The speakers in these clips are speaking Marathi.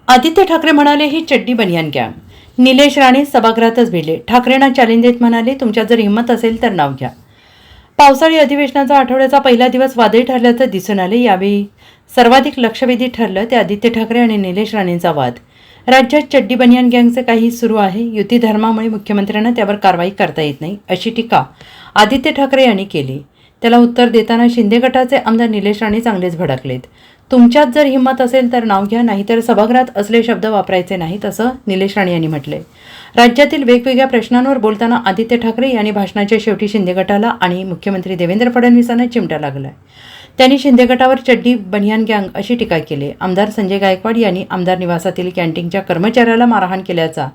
आदित्य ठाकरे म्हणाले ही चड्डी बनियान गँग. निलेश राणे सभागृहातच भिडले. ठाकरेंना चॅलेंज देत म्हणाले, तुमच्यात जर हिंमत असेल तर नाव घ्या. पावसाळी अधिवेशनाचा आठवड्याचा पहिला दिवस वादळी ठरल्याचं दिसून आले. यावेळी सर्वाधिक लक्षवेधी ठरलं ते आदित्य ठाकरे आणि निलेश राणेंचा वाद. राज्यात चड्डी बनियान गँगचे काही सुरू आहे. युती धर्मामुळे मुख्यमंत्र्यांना त्यावर कारवाई करता येत नाही अशी टीका आदित्य ठाकरे यांनी केली. त्याला उत्तर देताना शिंदे गटाचे आमदार निलेश राणे चांगलेच भडकलेत. तुमच्यात जर हिंमत असेल तर नाव घ्या, नाहीतर सभागृहात असले शब्द वापरायचे नाहीत असं निलेश राणे यांनी म्हटले. राज्यातील वेगवेगळ्या प्रश्नांवर बोलताना आदित्य ठाकरे यांनी भाषणाच्या शेवटी शिंदे गटाला आणि मुख्यमंत्री देवेंद्र फडणवीसांना चिमटा लागलाय. त्यांनी शिंदे गटावर चड्डी बनियान गँग अशी टीका केली. आमदार संजय गायकवाड यांनी आमदार निवासातील कॅन्टीनच्या कर्मचाऱ्याला मारहाण केल्याचा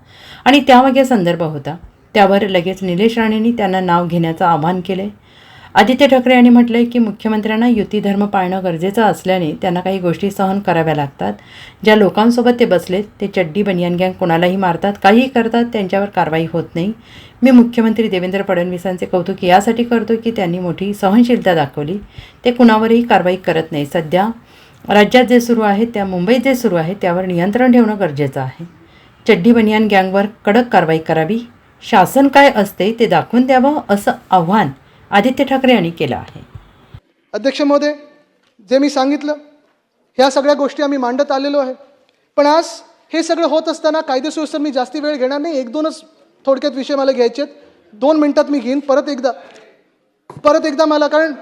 आणि त्यामागे संदर्भ होता. त्यावर लगेच निलेश राणेंनी त्यांना नाव घेण्याचं आवाहन केले. आदित्य ठाकरे यांनी म्हटलंय की मुख्यमंत्र्यांना युती धर्म पाळणं गरजेचं असल्याने त्यांना काही गोष्टी सहन कराव्या लागतात. ज्या लोकांसोबत ते बसलेत ते चड्डी बनियान गँग कोणालाही मारतात, काहीही करतात, त्यांच्यावर कारवाई होत नाही. मी मुख्यमंत्री देवेंद्र फडणवीसांचे कौतुक यासाठी करतो की त्यांनी मोठी सहनशीलता दाखवली. ते कुणावरही कारवाई करत नाही. सध्या राज्यात जे सुरू आहे त्या मुंबईत जे सुरू आहे त्यावर नियंत्रण ठेवणं गरजेचं आहे. चड्डी बनियान गँगवर कडक कारवाई करावी, शासन काय असते ते दाखवून द्यावं असं आव्हान आदित्य ठाकरे यांनी केलं आहे. अध्यक्ष महोदय, जे मी सांगितलं ह्या सगळ्या गोष्टी आम्ही मांडत आलेलो आहे. पण आज हे सगळं होत असताना कायदे सुव्यवस्थेवर मी जास्ती वेळ घेणार नाही. एक दोनच थोडक्यात विषय मला घ्यायचे आहेत. 2 मिनिटात मी घेईन. परत एकदा मला, कारण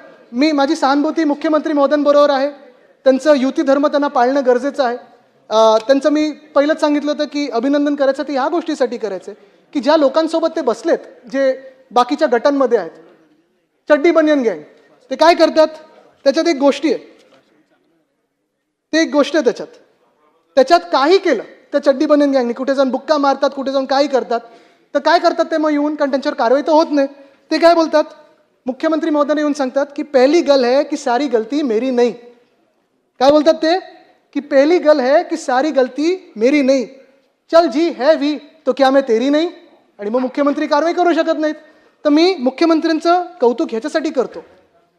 माझी सहानुभूती मुख्यमंत्री महोदयांबरोबर आहे. त्यांचं युती धर्म त्यांना पाळणं गरजेचं आहे. त्यांचं मी पहिलंच सांगितलं होतं की अभिनंदन करायचं ते ह्या गोष्टीसाठी करायचं की ज्या लोकांसोबत ते बसलेत, जे बाकीच्या गटांमध्ये आहेत, चड्डी बनियान गँग, ते काय करतात त्याच्यात एक गोष्टी आहे. ते एक गोष्ट आहे त्याच्यात काही केलं त्या चड्डी बनियान गँगने, कुठे जाऊन बुक्का मारतात, कुठे जाऊन काही करतात. तर काय करतात ते मग येऊन, कारण त्यांच्यावर कारवाई तर होत नाही, ते काय बोलतात, मुख्यमंत्री महोदयांना येऊन सांगतात की पहली गल है की सारी गलती मेरी नहीं. काय बोलतात ते की पहली गल है की सारी गलती मेरी नहीं, चल जी है भी तो क्या मैं तेरी नहीं. आणि मग मुख्यमंत्री कारवाई करू शकत नाहीत. तर मी मुख्यमंत्र्यांचं कौतुक ह्याच्यासाठी करतो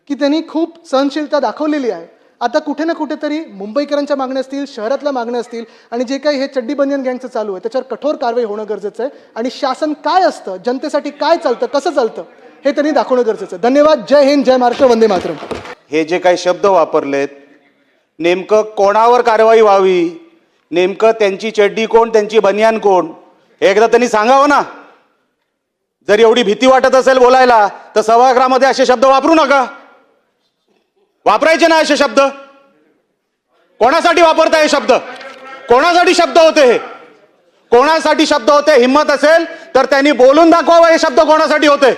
की त्यांनी खूप सहनशीलता दाखवलेली आहे. आता कुठे ना कुठेतरी मुंबईकरांच्या मागण्या असतील, शहरातल्या मागण्या असतील, आणि जे काही हे चड्डी बनियान गँगचं चालू आहे त्याच्यावर कठोर कारवाई होणं गरजेचं आहे. आणि शासन काय असतं, जनतेसाठी काय चालतं, कसं चालतं हे त्यांनी दाखवणं गरजेचं आहे. धन्यवाद. जय हिंद, जय महाराष्ट्र, वंदे मातरम. हे जे काही शब्द वापरलेत, नेमकं कोणावर कारवाई व्हावी, नेमकं त्यांची चड्डी कोण, त्यांची बनियान कोण, हे एकदा त्यांनी सांगावं ना. जर एवढी भीती वाटत असेल बोलायला तर सभागृहामध्ये असे शब्द वापरू नका. वापरायचे ना असे शब्द. कोणासाठी वापरताय हे शब्द? कोणासाठी शब्द होते हे? कोणासाठी शब्द होते? हिम्मत असेल तर त्यांनी बोलून दाखवावं हे शब्द कोणासाठी होते.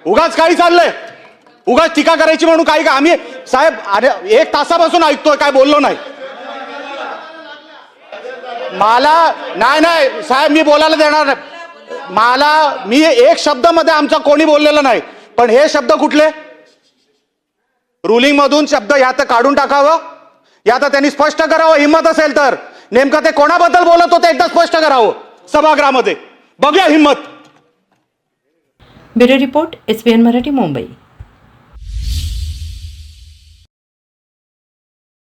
उगाच काही चाललंय, उगाच टीका करायची म्हणून काही. आम्ही साहेब अरे 1 तासापासून ऐकतोय, काय बोललो नाही. मला नाही साहेब, मी बोलायला देणार नाही. मी एक शब्द मध्ये आमचा कोणी बोललेला नाही. पण हे शब्द कुठले? रुलिंग मधून शब्द या तर काढून टाकावं, या तर त्यांनी स्पष्ट करावं. हिम्मत असेल तर नेमकं ते कोणाबद्दल बोलत होते एकदा स्पष्ट करावं सभागृहामध्ये. बघूया हिम्मत. Bureau report, SBN Marathi, Mumbai.